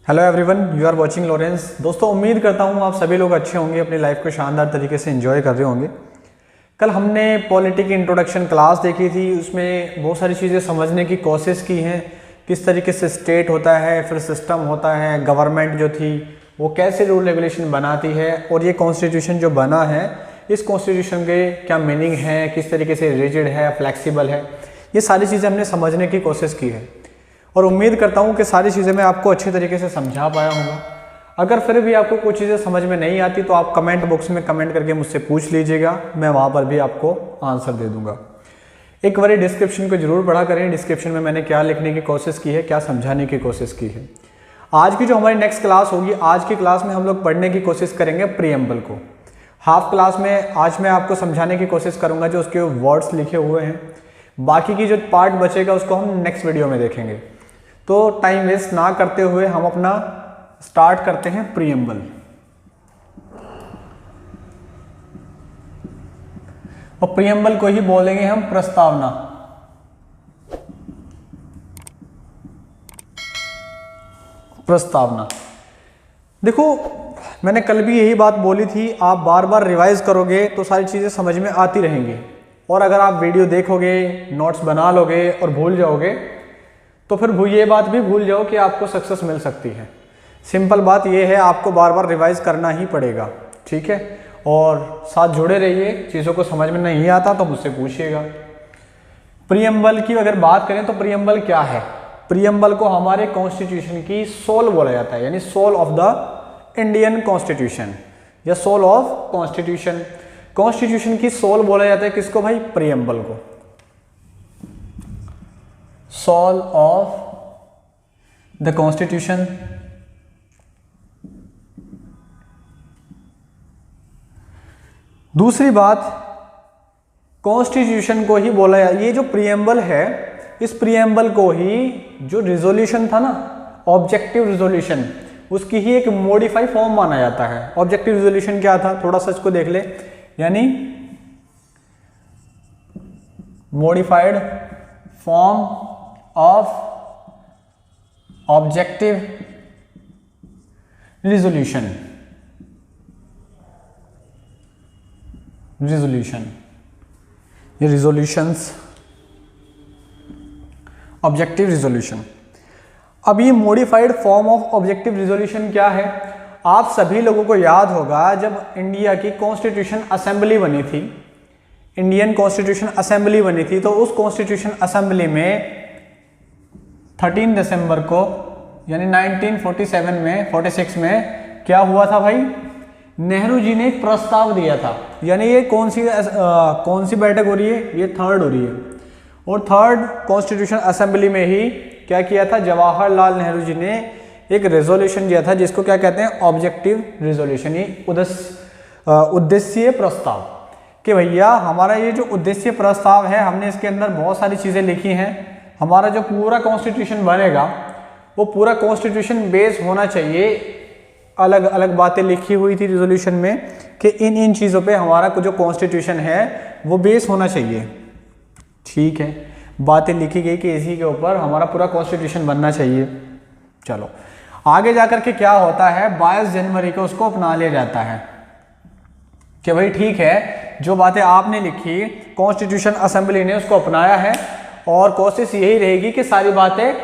Hello everyone, you are watching Lawrence. दोस्तों, उम्मीद करता हूँ आप सभी लोग अच्छे होंगे, अपनी लाइफ को शानदार तरीके से एंजॉय कर रहे होंगे। कल हमने पॉलिटी की इंट्रोडक्शन क्लास देखी थी, उसमें बहुत सारी चीज़ें समझने की कोशिश की हैं। किस तरीके से स्टेट होता है, फिर सिस्टम होता है, गवर्नमेंट जो थी वो कैसे रूल रेगुलेशन बनाती है, और ये कॉन्स्टिट्यूशन जो बना है इस कॉन्स्टिट्यूशन के क्या मीनिंग है, किस तरीके से रिजिड है, फ्लेक्सिबल है, ये सारी चीज़ें हमने समझने की कोशिश की है। और उम्मीद करता हूँ कि सारी चीज़ें मैं आपको अच्छे तरीके से समझा पाया हूँगा। अगर फिर भी आपको कुछ चीज़ें समझ में नहीं आती तो आप कमेंट बॉक्स में कमेंट करके मुझसे पूछ लीजिएगा, मैं वहाँ पर भी आपको आंसर दे दूँगा। एक बार डिस्क्रिप्शन को जरूर पढ़ा करें, डिस्क्रिप्शन में मैंने क्या लिखने की कोशिश की है, क्या समझाने की कोशिश की है। आज की जो हमारी नेक्स्ट क्लास होगी, आज की क्लास में हम लोग पढ़ने की कोशिश करेंगे प्रीएम्बल को। हाफ क्लास में आज मैं आपको समझाने की कोशिश करूँगा जो उसके वर्ड्स लिखे हुए हैं। बाकी की जो पार्ट बचेगा उसको हम नेक्स्ट वीडियो में देखेंगे। तो टाइम वेस्ट ना करते हुए हम अपना स्टार्ट करते हैं प्रीएम्बल। और प्रीएम्बल को ही बोलेंगे हम प्रस्तावना। प्रस्तावना देखो, मैंने कल भी यही बात बोली थी, आप बार बार रिवाइज करोगे तो सारी चीज़ें समझ में आती रहेंगी। और अगर आप वीडियो देखोगे, नोट्स बना लोगे और भूल जाओगे तो फिर ये बात भी भूल जाओ कि आपको सक्सेस मिल सकती है। सिंपल बात यह है, आपको बार बार रिवाइज करना ही पड़ेगा, ठीक है। और साथ जुड़े रहिए, चीज़ों को समझ में नहीं आता तो मुझसे पूछिएगा। प्रीएम्बल की अगर बात करें तो प्रीएम्बल क्या है? प्रीएम्बल को हमारे कॉन्स्टिट्यूशन की सोल बोला जाता है, यानी soul of the Indian constitution या सोल ऑफ कॉन्स्टिट्यूशन। कॉन्स्टिट्यूशन की सोल बोला जाता है किसको भाई? प्रीएम्बल को। Soul of the constitution. दूसरी बात, कॉन्स्टिट्यूशन को ही बोला जाए, ये जो प्रीएम्बल है इस प्रीएम्बल को ही जो रिजोल्यूशन था ना, ऑब्जेक्टिव रिजोल्यूशन, उसकी ही एक मॉडिफाई फॉर्म माना जाता है। ऑब्जेक्टिव रिजोल्यूशन क्या था, थोड़ा सा इसको देख ले, यानी modified form of objective resolution. ये रिजोल्यूशंस, ऑब्जेक्टिव रिजोल्यूशन। अब ये modified form of objective resolution क्या है? आप सभी लोगों को याद होगा जब इंडिया की कॉन्स्टिट्यूशन असेंबली बनी थी, इंडियन कॉन्स्टिट्यूशन असेंबली बनी थी, तो उस कॉन्स्टिट्यूशन असेंबली में 13 दिसंबर को यानी 1947 में 46 में क्या हुआ था भाई? नेहरू जी ने एक प्रस्ताव दिया था। यानी ये कौन सी बैठक हो रही है? ये थर्ड हो रही है। और थर्ड कॉन्स्टिट्यूशन असेंबली में ही क्या किया था? जवाहरलाल नेहरू जी ने एक रेजोल्यूशन दिया था जिसको क्या कहते हैं? ऑब्जेक्टिव रिजोल्यूशन, उद्देश्य प्रस्ताव। कि भैया हमारा ये जो उद्देश्य प्रस्ताव है, हमने इसके अंदर बहुत सारी चीज़ें लिखी हैं। हमारा जो पूरा कॉन्स्टिट्यूशन बनेगा वो पूरा कॉन्स्टिट्यूशन बेस होना चाहिए। अलग अलग बातें लिखी हुई थी रिजोल्यूशन में कि इन चीज़ों पे हमारा जो कॉन्स्टिट्यूशन है वो बेस होना चाहिए, ठीक है। बातें लिखी गई कि इसी के ऊपर हमारा पूरा कॉन्स्टिट्यूशन बनना चाहिए। चलो आगे जाकर के क्या होता है, 22 जनवरी को उसको अपना लिया जाता है कि भाई ठीक है, जो बातें आपने लिखी कॉन्स्टिट्यूशन असेंबली ने उसको अपनाया है, और कोशिश यही रहेगी कि सारी बातें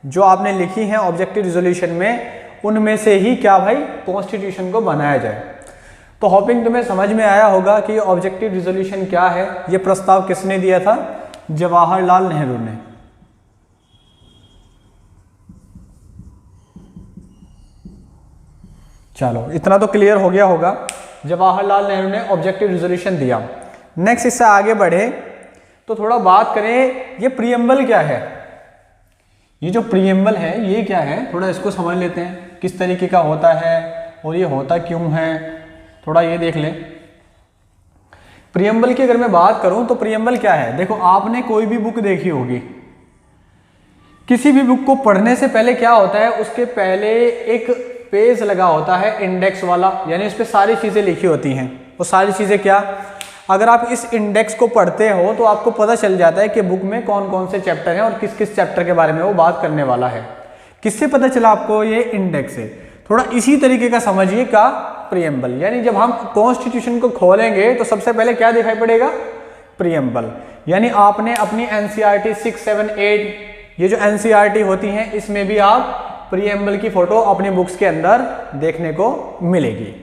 जो आपने लिखी हैं ऑब्जेक्टिव रिजोल्यूशन में उनमें से ही क्या भाई? कॉन्स्टिट्यूशन को बनाया जाए। तो होपिंग तुम्हें समझ में आया होगा कि ऑब्जेक्टिव रिजोल्यूशन क्या है। ये प्रस्ताव किसने दिया था? जवाहरलाल नेहरू ने। चलो इतना तो क्लियर हो गया होगा, जवाहरलाल नेहरू ने ऑब्जेक्टिव रिजोल्यूशन दिया। नेक्स्ट इससे आगे बढ़े तो थोड़ा बात करें, ये प्रीएम्बल क्या है? ये जो प्रीएम्बल है ये क्या है, थोड़ा इसको समझ लेते हैं, किस तरीके का होता है और ये होता क्यों है, थोड़ा ये देख ले। प्रीएम्बल की अगर मैं बात करूं तो प्रीएम्बल क्या है? देखो, आपने कोई भी बुक देखी होगी, किसी भी बुक को पढ़ने से पहले क्या होता है, उसके पहले एक पेज लगा होता है इंडेक्स वाला, यानी उस पर सारी चीज़ें लिखी होती हैं। वो सारी चीज़ें क्या, अगर आप इस इंडेक्स को पढ़ते हो तो आपको पता चल जाता है कि बुक में कौन कौन से चैप्टर हैं और किस किस चैप्टर के बारे में वो बात करने वाला है। किससे पता चला आपको? ये इंडेक्स से। थोड़ा इसी तरीके का समझिए का प्रीएम्बल, यानी जब हम कॉन्स्टिट्यूशन को खोलेंगे तो सबसे पहले क्या दिखाई पड़ेगा? प्रीएम्बल। यानी आपने अपनी एनसीईआरटी 6, 7, 8 ये जो एनसीईआरटी होती हैं इसमें भी आप प्रीएम्बल की फोटो अपनी बुक्स के अंदर देखने को मिलेगी।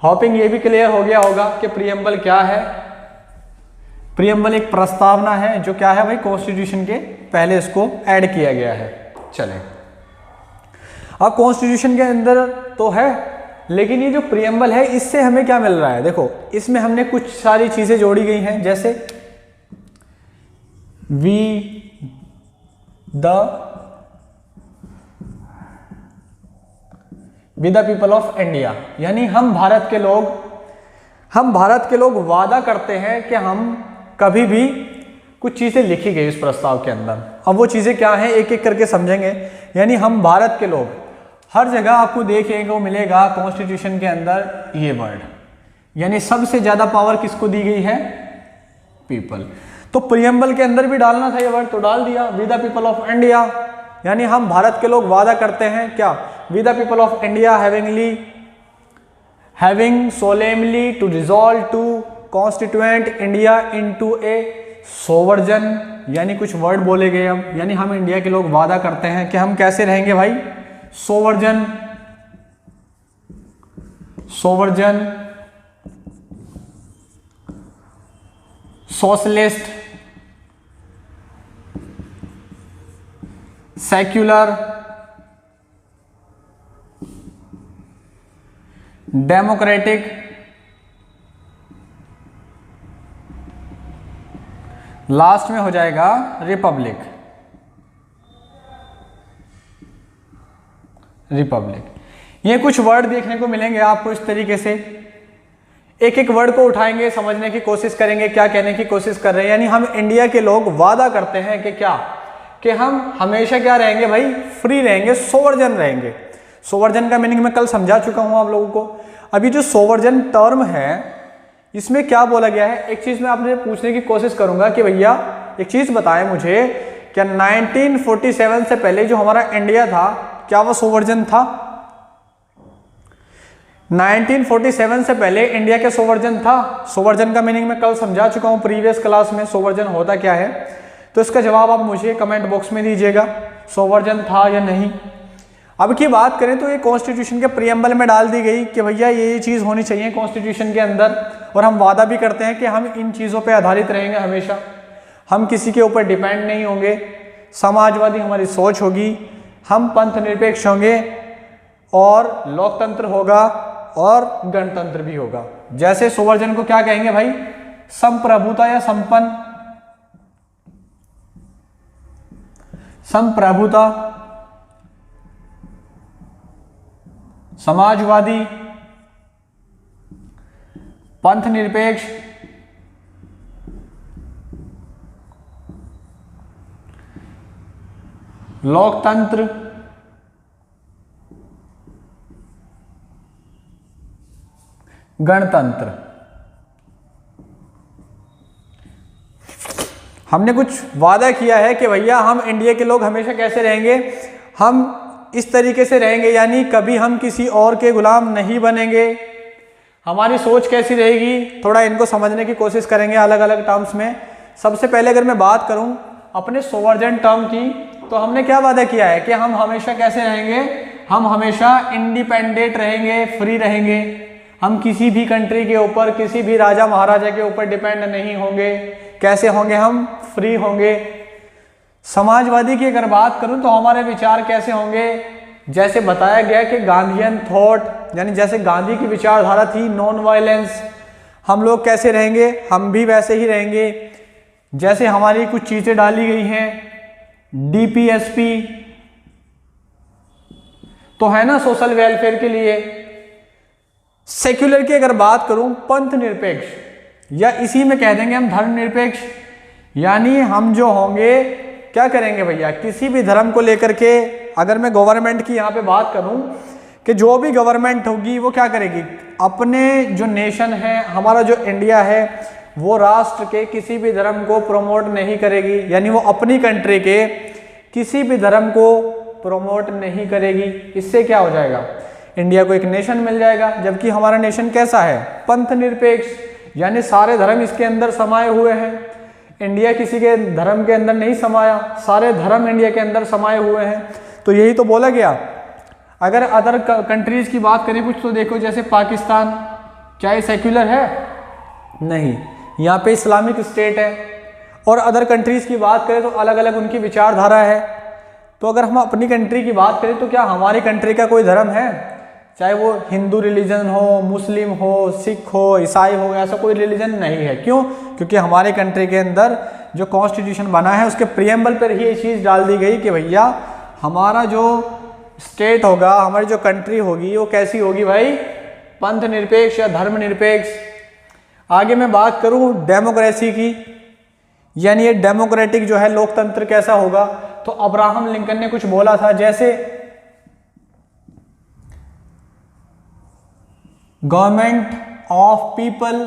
होपिंग ये भी क्लियर हो गया होगा कि प्रीएम्बल क्या है। प्रीएम्बल एक प्रस्तावना है जो क्या है भाई, कॉन्स्टिट्यूशन के पहले इसको ऐड किया गया है। चलें, अब कॉन्स्टिट्यूशन के अंदर तो है, लेकिन ये जो प्रीएम्बल है इससे हमें क्या मिल रहा है? देखो, इसमें हमने कुछ सारी चीजें जोड़ी गई हैं, जैसे we the people of India, यानी हम भारत के लोग वादा करते हैं कि हम कभी भी, कुछ चीजें लिखी गई इस प्रस्ताव के अंदर। अब वो चीजें क्या हैं एक एक करके समझेंगे। यानी हम भारत के लोग, हर जगह आपको देखने को मिलेगा कॉन्स्टिट्यूशन के अंदर ये वर्ड, यानी सबसे ज्यादा पावर किसको दी गई है? पीपल। तो प्रीएम्बल के अंदर भी डालना था ये वर्ड, तो डाल दिया, we the people of India. यानी हम भारत के लोग वादा करते हैं क्या? We the people of India having solemnly to resolve to constituent India into a sovereign, यानी कुछ वर्ड बोले गए अब, यानी हम इंडिया के लोग वादा करते हैं कि हम कैसे रहेंगे भाई? सोवर्जन, सोशलिस्ट, सेक्युलर, डेमोक्रेटिक, लास्ट में हो जाएगा रिपब्लिक। ये कुछ वर्ड देखने को मिलेंगे आपको इस तरीके से। एक एक वर्ड को उठाएंगे, समझने की कोशिश करेंगे क्या कहने की कोशिश कर रहे हैं। यानी हम इंडिया के लोग वादा करते हैं कि क्या, कि हम हमेशा क्या रहेंगे भाई? फ्री रहेंगे, सोवर्जन रहेंगे। सोवर्जन का मीनिंग मैं कल समझा चुका हूं आप लोगों को। अभी जो सोवर्जन टर्म है इसमें क्या बोला गया है, एक चीज मैं आपसे पूछने की कोशिश करूंगा कि भैया एक चीज बताएं मुझे, क्या 1947 से पहले जो हमारा इंडिया था क्या वो सोवर्जन था? 1947 से पहले इंडिया के सोवर्जन था? सोवर्जन का मीनिंग मैं कल समझा चुका हूं प्रीवियस क्लास में, सोवर्जन होता क्या है। तो इसका जवाब आप मुझे कमेंट बॉक्स में दीजिएगा, सोवर्जन था या नहीं। अब की बात करें तो ये कॉन्स्टिट्यूशन के प्रीएम्बल में डाल दी गई कि भैया ये चीज़ होनी चाहिए कॉन्स्टिट्यूशन के अंदर, और हम वादा भी करते हैं कि हम इन चीज़ों पे आधारित रहेंगे हमेशा, हम किसी के ऊपर डिपेंड नहीं होंगे, समाजवादी हमारी सोच होगी, हम पंथ निरपेक्ष होंगे, और लोकतंत्र होगा और गणतंत्र भी होगा। जैसे सोवर्जन को क्या कहेंगे भाई? संप्रभुता या संप्रभुता, समाजवादी, पंथ निरपेक्ष, लोकतंत्र, गणतंत्र। हमने कुछ वादा किया है कि भैया हम इंडिया के लोग हमेशा कैसे रहेंगे? हम इस तरीके से रहेंगे, यानी कभी हम किसी और के गुलाम नहीं बनेंगे। हमारी सोच कैसी रहेगी, थोड़ा इनको समझने की कोशिश करेंगे अलग अलग टर्म्स में। सबसे पहले अगर मैं बात करूं अपने सोवर्जन टर्म की, तो हमने क्या वादा किया है कि हम हमेशा कैसे रहेंगे? हम हमेशा इंडिपेंडेंट रहेंगे, फ्री रहेंगे, हम किसी भी कंट्री के ऊपर, किसी भी राजा महाराजा के ऊपर डिपेंड नहीं होंगे। कैसे होंगे? हम फ्री होंगे। समाजवादी की अगर बात करूं तो हमारे विचार कैसे होंगे? जैसे बताया गया कि गांधीयन थॉट, यानी जैसे गांधी की विचारधारा थी नॉन वायलेंस, हम लोग कैसे रहेंगे? हम भी वैसे ही रहेंगे। जैसे हमारी कुछ चीजें डाली गई हैं, डीपीएसपी तो है ना सोशल वेलफेयर के लिए। सेक्युलर की अगर बात करूं, पंथ निरपेक्ष, या इसी में कह देंगे हम धर्मनिरपेक्ष, यानी हम जो होंगे क्या करेंगे भैया? किसी भी धर्म को लेकर के, अगर मैं गवर्नमेंट की यहाँ पे बात करूं कि जो भी गवर्नमेंट होगी वो क्या करेगी? अपने जो नेशन है, हमारा जो इंडिया है, वो राष्ट्र के किसी भी धर्म को प्रमोट नहीं करेगी, यानी वो अपनी कंट्री के किसी भी धर्म को प्रमोट नहीं करेगी। इससे क्या हो जाएगा, इंडिया को एक नेशन मिल जाएगा, जबकि हमारा नेशन कैसा है, पंथ निरपेक्ष, यानी सारे धर्म इसके अंदर समाये हुए हैं। इंडिया किसी के धर्म के अंदर नहीं समाया, सारे धर्म इंडिया के अंदर समाये हुए हैं। तो यही तो बोला गया। अगर अदर कंट्रीज की बात करें कुछ, तो देखो जैसे पाकिस्तान, क्या ये सेक्युलर है? नहीं, यहाँ पे इस्लामिक स्टेट है। और अदर कंट्रीज की बात करें तो अलग अलग उनकी विचारधारा है। तो अगर हम अपनी कंट्री की बात करें तो क्या हमारी कंट्री का कोई धर्म है, चाहे वो हिंदू रिलीजन हो, मुस्लिम हो, सिख हो, ईसाई हो, ऐसा कोई रिलीजन नहीं है। क्यों? क्योंकि हमारे कंट्री के अंदर जो कॉन्स्टिट्यूशन बना है उसके प्रियम्बल पर ही ये चीज़ डाल दी गई कि भैया हमारा जो स्टेट होगा, हमारी जो कंट्री होगी वो कैसी होगी भाई, पंथ निरपेक्ष या धर्म निरपेक्ष। आगे मैं बात करूं डेमोक्रेसी की, यानी ये डेमोक्रेटिक जो है लोकतंत्र कैसा होगा, तो अब्राहम लिंकन ने कुछ बोला था, जैसे government of people,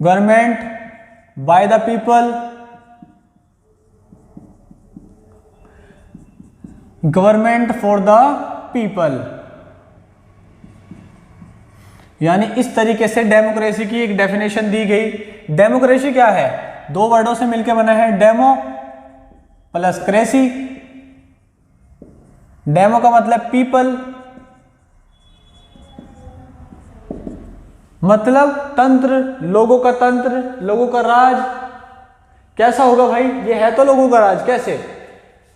government by the people, government for the people. यानी इस तरीके से डेमोक्रेसी की एक डेफिनेशन दी गई। डेमोक्रेसी क्या है, दो वर्डों से मिलकर बना है, डेमो प्लस क्रेसी। डेमो का मतलब पीपल, मतलब तंत्र, लोगों का तंत्र, लोगों का राज। कैसा होगा भाई, ये है तो लोगों का राज, कैसे?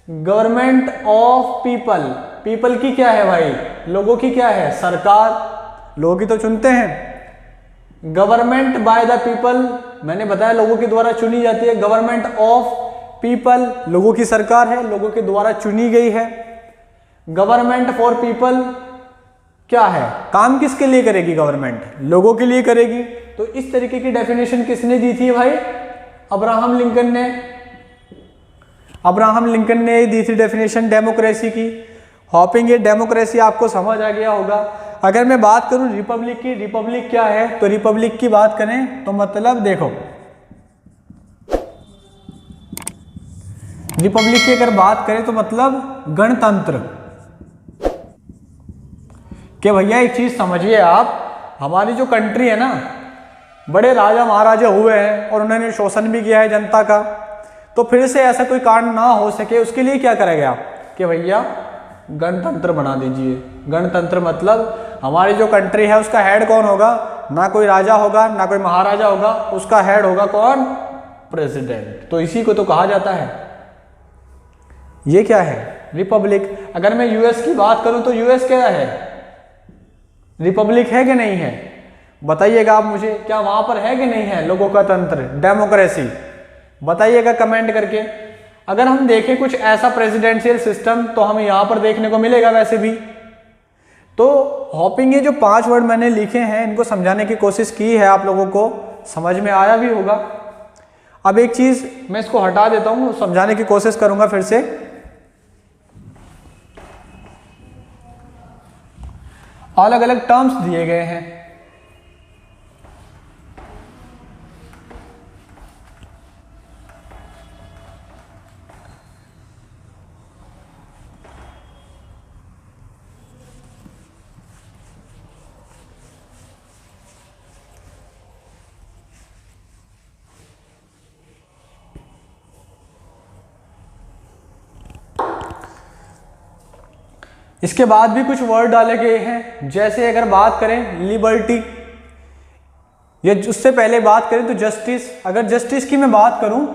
गवर्नमेंट ऑफ पीपल, पीपल की क्या है भाई, लोगों की क्या है, सरकार, लोग ही तो चुनते हैं। गवर्नमेंट बाय द पीपल, मैंने बताया लोगों के द्वारा चुनी जाती है। गवर्नमेंट ऑफ पीपल, लोगों की सरकार है, लोगों के द्वारा चुनी गई है। गवर्नमेंट फॉर पीपल क्या है, काम किसके लिए करेगी गवर्नमेंट, लोगों के लिए करेगी। तो इस तरीके की डेफिनेशन किसने दी थी भाई, अब्राहम लिंकन ने। अब्राहम लिंकन ने दी थी डेफिनेशन डेमोक्रेसी की। हॉपिंग ये डेमोक्रेसी आपको समझ आ गया होगा। अगर मैं बात करूं रिपब्लिक की, रिपब्लिक क्या है, तो रिपब्लिक की बात करें तो मतलब देखो, रिपब्लिक की अगर बात करें तो मतलब गणतंत्र। कि भैया एक चीज समझिए आप, हमारी जो कंट्री है ना, बड़े राजा महाराजा हुए हैं और उन्होंने शोषण भी किया है जनता का। तो फिर से ऐसा कोई कांड ना हो सके उसके लिए क्या करा गया कि भैया गणतंत्र बना दीजिए। गणतंत्र मतलब हमारी जो कंट्री है उसका हेड कौन होगा, ना कोई राजा होगा ना कोई महाराजा होगा, उसका हेड होगा कौन, प्रेसिडेंट। तो इसी को तो कहा जाता है, ये क्या है, रिपब्लिक। अगर मैं यूएस की बात करूं तो यूएस क्या है, रिपब्लिक है कि नहीं है, बताइएगा आप मुझे, क्या वहां पर है कि नहीं है लोगों का तंत्र, डेमोक्रेसी, बताइएगा कमेंट करके। अगर हम देखें कुछ ऐसा प्रेसिडेंशियल सिस्टम तो हमें यहां पर देखने को मिलेगा वैसे भी। तो हॉपिंग ये जो 5 वर्ड मैंने लिखे हैं इनको समझाने की कोशिश की है, आप लोगों को समझ में आया भी होगा। अब एक चीज मैं इसको हटा देता हूं, समझाने की कोशिश करूंगा फिर से। अलग अलग टर्म्स दिए गए हैं। इसके बाद भी कुछ वर्ड डाले गए हैं, जैसे अगर बात करें लिबर्टी, या उससे पहले बात करें तो जस्टिस। अगर जस्टिस की मैं बात करूं,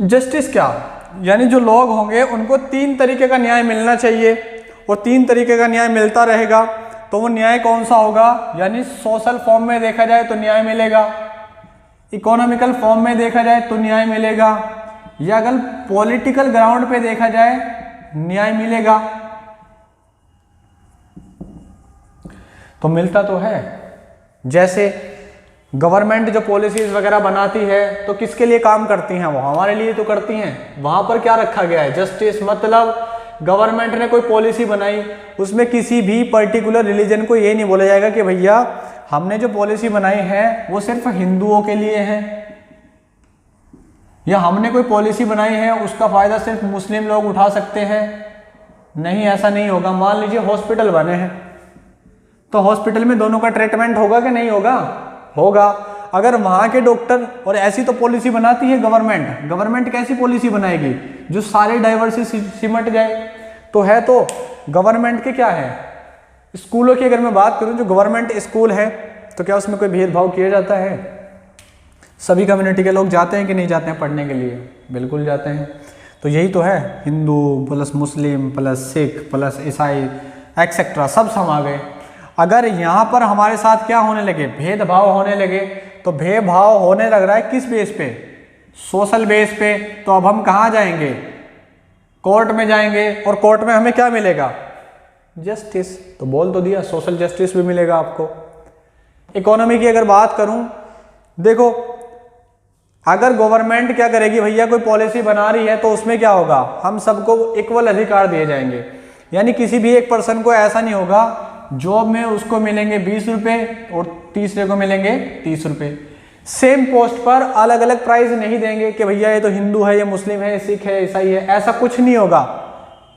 जस्टिस क्या, यानी जो लोग होंगे उनको 3 तरीके का न्याय मिलना चाहिए और 3 तरीके का न्याय मिलता रहेगा। तो वो न्याय कौन सा होगा, यानी सोशल फॉर्म में देखा जाए तो न्याय मिलेगा, इकोनॉमिकल फॉर्म में देखा जाए तो न्याय मिलेगा, या अगर पॉलिटिकल ग्राउंड पे देखा जाए न्याय मिलेगा। तो मिलता तो है। जैसे गवर्नमेंट जो पॉलिसीज वगैरह बनाती है तो किसके लिए काम करती हैं, वो हमारे लिए तो करती हैं। वहां पर क्या रखा गया है, जस्टिस, मतलब गवर्नमेंट ने कोई पॉलिसी बनाई, उसमें किसी भी पर्टिकुलर रिलीजन को ये नहीं बोला जाएगा कि भैया हमने जो पॉलिसी बनाई है वो सिर्फ हिंदुओं के लिए है, या हमने कोई पॉलिसी बनाई है उसका फायदा सिर्फ मुस्लिम लोग उठा सकते हैं? नहीं, ऐसा नहीं होगा। मान लीजिए हॉस्पिटल बने हैं, तो हॉस्पिटल में दोनों का ट्रीटमेंट होगा कि नहीं होगा? होगा। अगर वहाँ के डॉक्टर, और ऐसी तो पॉलिसी बनाती है गवर्नमेंट, गवर्नमेंट कैसी पॉलिसी बनाएगी जो सारे डाइवर्सिटी सिमट जाए? तो है तो गवर्नमेंट के क्या है, स्कूलों की अगर मैं बात करूँ, जो गवर्नमेंट स्कूल है तो क्या उसमें कोई भेदभाव किया जाता है? सभी कम्युनिटी के लोग जाते हैं कि नहीं जाते हैं पढ़ने के लिए? बिल्कुल जाते हैं। तो यही तो है, Hindu plus Muslim plus Sikh plus ईसाई एक्सेट्रा सब समा गए। अगर यहाँ पर हमारे साथ क्या होने लगे, भेदभाव होने लगे, तो भेदभाव होने लग रहा है किस बेस पे? सोशल बेस पे। तो अब हम कहाँ जाएंगे? कोर्ट में जाएंगे, और कोर्ट में हमें क्या मिलेगा? जस्टिस। तो बोल तो दिया, सोशल जस्टिस भी मिलेगा आपको। इकोनॉमी की अगर बात करूं, देखो अगर गवर्नमेंट क्या करेगी, भैया कोई पॉलिसी बना रही है तो उसमें क्या होगा, हम सबको इक्वल अधिकार दिए जाएंगे। यानी किसी भी एक पर्सन को ऐसा नहीं होगा जॉब में उसको मिलेंगे 20 रुपये और तीसरे को मिलेंगे 30 रुपये। सेम पोस्ट पर अलग अलग प्राइस नहीं देंगे कि भैया ये तो हिंदू है, ये मुस्लिम है, ये सिख है, ईसाई है, ऐसा कुछ नहीं होगा।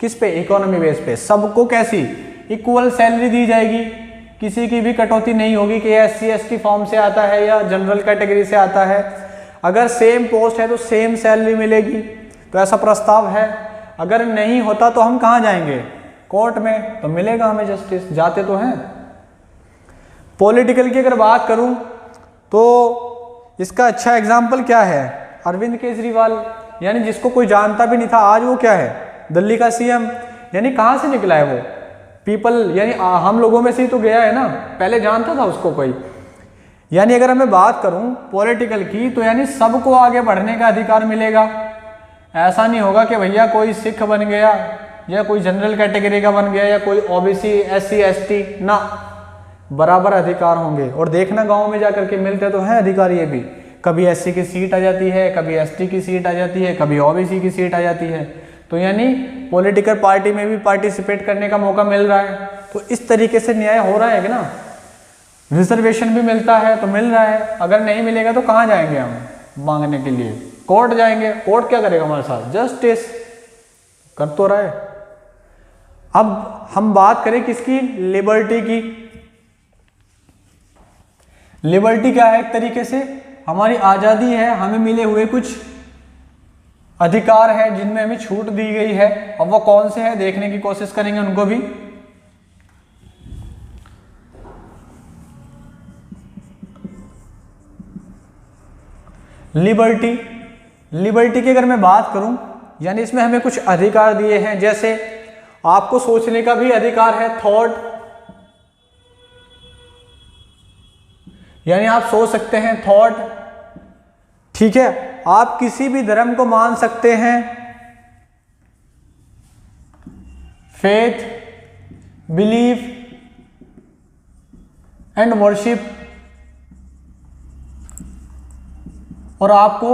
किस पे? इकोनॉमी बेस पे। सबको कैसी? इक्वल सैलरी दी जाएगी, किसी की भी कटौती नहीं होगी कि SC ST फॉर्म से आता है या जनरल कैटेगरी से आता है। अगर सेम पोस्ट है तो सेम सैलरी मिलेगी। तो ऐसा प्रस्ताव है। अगर नहीं होता तो हम कहाँ जाएंगे? कोर्ट में। तो मिलेगा हमें जस्टिस, जाते तो हैं। पॉलिटिकल की अगर बात करूं तो इसका अच्छा एग्जाम्पल क्या है? अरविंद केजरीवाल, यानी जिसको कोई जानता भी नहीं था, आज वो क्या है? दिल्ली का CM। यानी कहाँ से निकला है वो? पीपल, यानी हम लोगों में से ही तो गया है ना, पहले जानता था उसको कोई? यानी अगर मैं बात करूं पॉलिटिकल की, तो यानी सबको आगे बढ़ने का अधिकार मिलेगा। ऐसा नहीं होगा कि भैया कोई सिख बन गया या कोई जनरल कैटेगरी का बन गया या कोई OBC SC ST, ना, बराबर अधिकार होंगे। और देखना गांव में जाकर के मिलते तो हैं अधिकार। ये भी कभी SC की सीट आ जाती है, कभी ST की सीट आ जाती है, कभी OBC की सीट आ जाती है। तो यानी पॉलिटिकल पार्टी में भी पार्टिसिपेट करने का मौका मिल रहा है। तो इस तरीके से न्याय हो रहा है कि ना? रिजर्वेशन भी मिलता है तो मिल रहा है। अगर नहीं मिलेगा तो कहाँ जाएंगे हम मांगने के लिए? कोर्ट जाएंगे। कोर्ट क्या करेगा हमारे साथ? जस्टिस कर तो रहा है। अब हम बात करें किसकी? लिबर्टी की। लिबर्टी क्या है? एक तरीके से हमारी आज़ादी है, हमें मिले हुए कुछ अधिकार है जिनमें हमें छूट दी गई है। अब वो कौन से हैं देखने की कोशिश करेंगे उनको भी। लिबर्टी, लिबर्टी की अगर मैं बात करूं, यानी इसमें हमें कुछ अधिकार दिए हैं। जैसे आपको सोचने का भी अधिकार है, थॉट, यानी आप सोच सकते हैं, थॉट, ठीक है। आप किसी भी धर्म को मान सकते हैं, फेथ, बिलीफ एंड वर्शिप। और आपको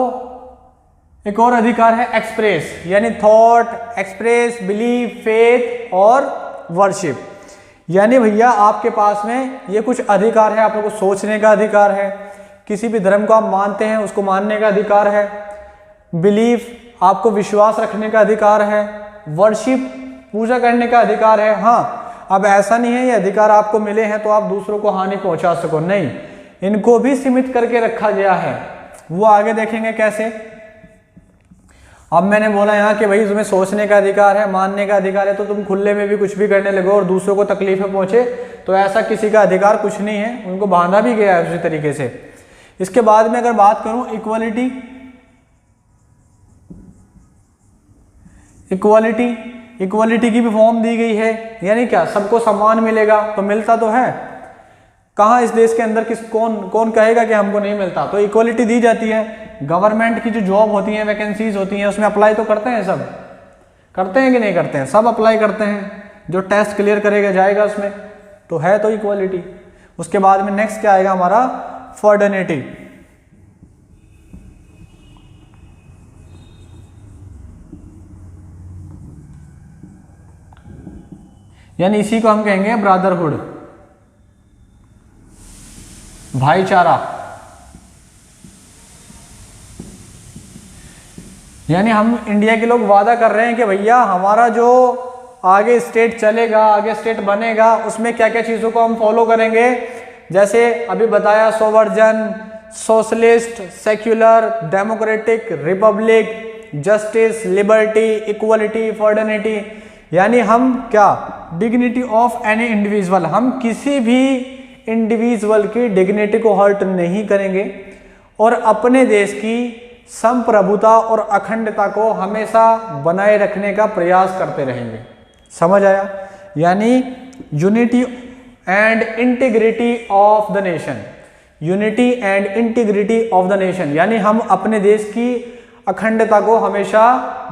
एक और अधिकार है एक्सप्रेस, यानी थॉट, एक्सप्रेस, बिलीफ, फेथ और वर्शिप। यानी भैया आपके पास में ये कुछ अधिकार है। आप लोगों को सोचने का अधिकार है, किसी भी धर्म को आप मानते हैं उसको मानने का अधिकार है, बिलीफ, आपको विश्वास रखने का अधिकार है, वर्शिप, पूजा करने का अधिकार है। हाँ, अब ऐसा नहीं है ये अधिकार आपको मिले हैं तो आप दूसरों को हानि पहुंचा सको, नहीं, इनको भी सीमित करके रखा गया है। वो आगे देखेंगे कैसे। अब मैंने बोला यहाँ कि भाई तुम्हें सोचने का अधिकार है, मानने का अधिकार है, तो तुम खुले में भी कुछ भी करने लगो और दूसरों को तकलीफें पहुंचे, तो ऐसा किसी का अधिकार कुछ नहीं है, उनको बांधा भी गया है उसी तरीके से। इसके बाद में अगर बात करूं इक्वालिटी, इक्वालिटी, इक्वालिटी की भी फॉर्म दी गई है, यानी क्या सबको समान मिलेगा, तो मिलता तो है। कहाँ इस देश के अंदर कौन कहेगा कि हमको नहीं मिलता? तो इक्वालिटी दी जाती है। गवर्नमेंट की जो जॉब होती हैं, वैकेंसीज होती हैं, उसमें अप्लाई तो करते हैं, सब करते हैं कि नहीं करते हैं? सब अप्लाई करते हैं। जो टेस्ट क्लियर करेगा जाएगा उसमें, तो है तो इक्वालिटी। उसके बाद में नेक्स्ट क्या आएगा हमारा? फर्टर्निटी। यानी इसी को हम कहेंगे ब्रदरहुड। भाईचारा, यानी हम इंडिया के लोग वादा कर रहे हैं कि भैया हमारा जो आगे स्टेट चलेगा, आगे स्टेट बनेगा, उसमें क्या क्या चीज़ों को हम फॉलो करेंगे। जैसे अभी बताया, सोवर्जन, socialist, secular, democratic, Republic, justice, liberty, equality, fraternity, यानी हम क्या, डिग्निटी ऑफ एनी इंडिविजुअल, हम किसी भी इंडिविजुअल की डिग्निटी को हर्ट नहीं करेंगे और अपने देश की संप्रभुता और अखंडता को हमेशा बनाए रखने का प्रयास करते रहेंगे। समझ आया? यानी unity and integrity of the nation, unity and integrity of the nation, यानी हम अपने देश की अखंडता को हमेशा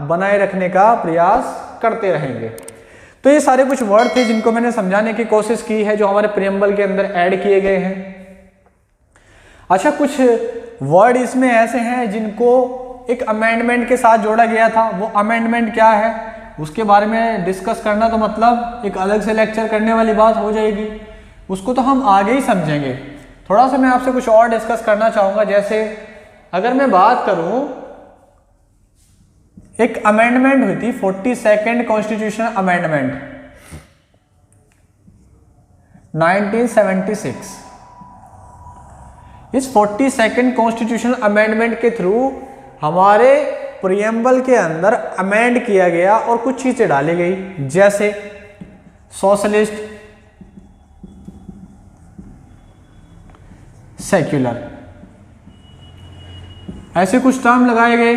बनाए रखने का प्रयास करते रहेंगे। तो ये सारे कुछ वर्ड थे जिनको मैंने समझाने की कोशिश की है, जो हमारे प्रीएम्बल के अंदर ऐड किए गए हैं। अच्छा, कुछ वर्ड इसमें ऐसे हैं जिनको एक अमेंडमेंट के साथ जोड़ा गया था। वो अमेंडमेंट क्या है उसके बारे में डिस्कस करना तो मतलब एक अलग से लेक्चर करने वाली बात हो जाएगी, उसको तो हम आगे ही समझेंगे। थोड़ा सा मैं आपसे कुछ और डिस्कस करना चाहूँगा। जैसे अगर मैं बात करूँ, एक अमेंडमेंट हुई थी 42nd कॉन्स्टिट्यूशनल अमेंडमेंट 1976। इस 42nd कॉन्स्टिट्यूशनल अमेंडमेंट के थ्रू हमारे प्रीएम्बल के अंदर अमेंड किया गया और कुछ चीजें डाली गई, जैसे सोशलिस्ट, सेक्युलर, ऐसे कुछ टर्म लगाए गए।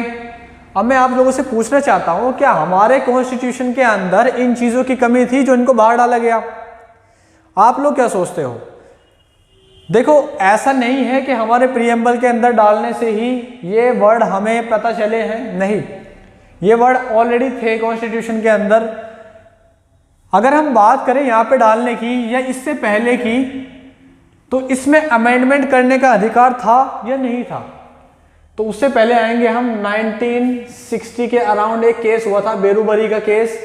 अब मैं आप लोगों से पूछना चाहता हूं, क्या हमारे कॉन्स्टिट्यूशन के अंदर इन चीजों की कमी थी जो इनको बाहर डाला गया? आप लोग क्या सोचते हो? देखो, ऐसा नहीं है कि हमारे प्रीएम्बल के अंदर डालने से ही ये वर्ड हमें पता चले हैं, नहीं, ये वर्ड ऑलरेडी थे कॉन्स्टिट्यूशन के अंदर। अगर हम बात करें यहाँ पे डालने की या इससे पहले की, तो इसमें अमेंडमेंट करने का अधिकार था या नहीं था? तो उससे पहले आएंगे हम 1960 के अराउंड एक केस हुआ था, बेरूबरी का केस।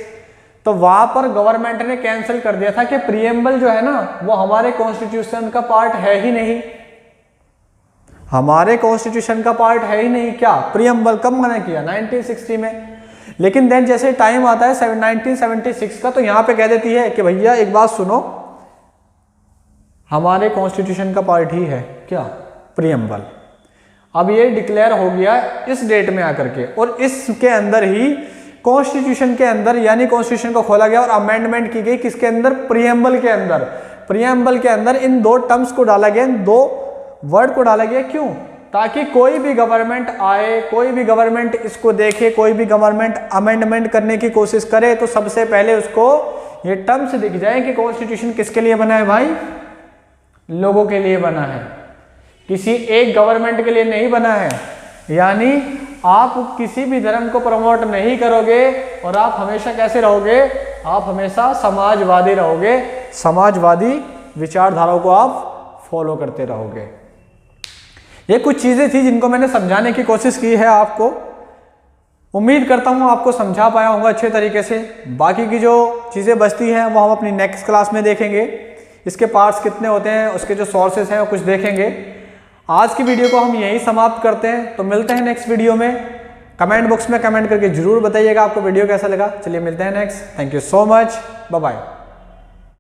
तो वहां पर गवर्नमेंट ने कैंसिल कर दिया था कि प्रीएम्बल जो है ना वो हमारे कॉन्स्टिट्यूशन का पार्ट है ही नहीं, हमारे कॉन्स्टिट्यूशन का पार्ट है ही नहीं। क्या प्रीएम्बल कब मना किया? 1960 में। लेकिन देन जैसे टाइम आता है 1976 का, तो यहां पे कह देती है कि भैया एक बात सुनो, हमारे कॉन्स्टिट्यूशन का पार्ट ही है क्या? प्रीएम्बल। अब ये डिक्लेयर हो गया इस डेट में आकर के, और इसके अंदर ही कॉन्स्टिट्यूशन के अंदर, यानी कॉन्स्टिट्यूशन को खोला गया और अमेंडमेंट की गई किसके अंदर? प्रीएम्बल के अंदर। प्रीएम्बल के अंदर इन दो टर्म्स को डाला गया, इन दो वर्ड को डाला गया। क्यों? ताकि कोई भी गवर्नमेंट आए, कोई भी गवर्नमेंट इसको देखे, कोई भी गवर्नमेंट अमेंडमेंट करने की कोशिश करे, तो सबसे पहले उसको ये टर्म्स दिख जाए कि कॉन्स्टिट्यूशन किसके लिए बना है भाई? लोगों के लिए बना है, किसी एक गवर्नमेंट के लिए नहीं बना है। यानी आप किसी भी धर्म को प्रमोट नहीं करोगे और आप हमेशा कैसे रहोगे? आप हमेशा समाजवादी रहोगे, समाजवादी विचारधाराओं को आप फॉलो करते रहोगे। ये कुछ चीजें थी जिनको मैंने समझाने की कोशिश की है आपको। उम्मीद करता हूँ आपको समझा पाया होगा अच्छे तरीके से। बाकी की जो चीजें बचती हैं वो हम अपनी नेक्स्ट क्लास में देखेंगे। इसके पार्ट्स कितने होते हैं, उसके जो सोर्सेस हैं वो कुछ देखेंगे। आज की वीडियो को हम यहीं समाप्त करते हैं, तो मिलते हैं नेक्स्ट वीडियो में। कमेंट बॉक्स में कमेंट करके जरूर बताइएगा आपको वीडियो कैसा लगा। चलिए मिलते हैं next. Thank you so much, bye bye.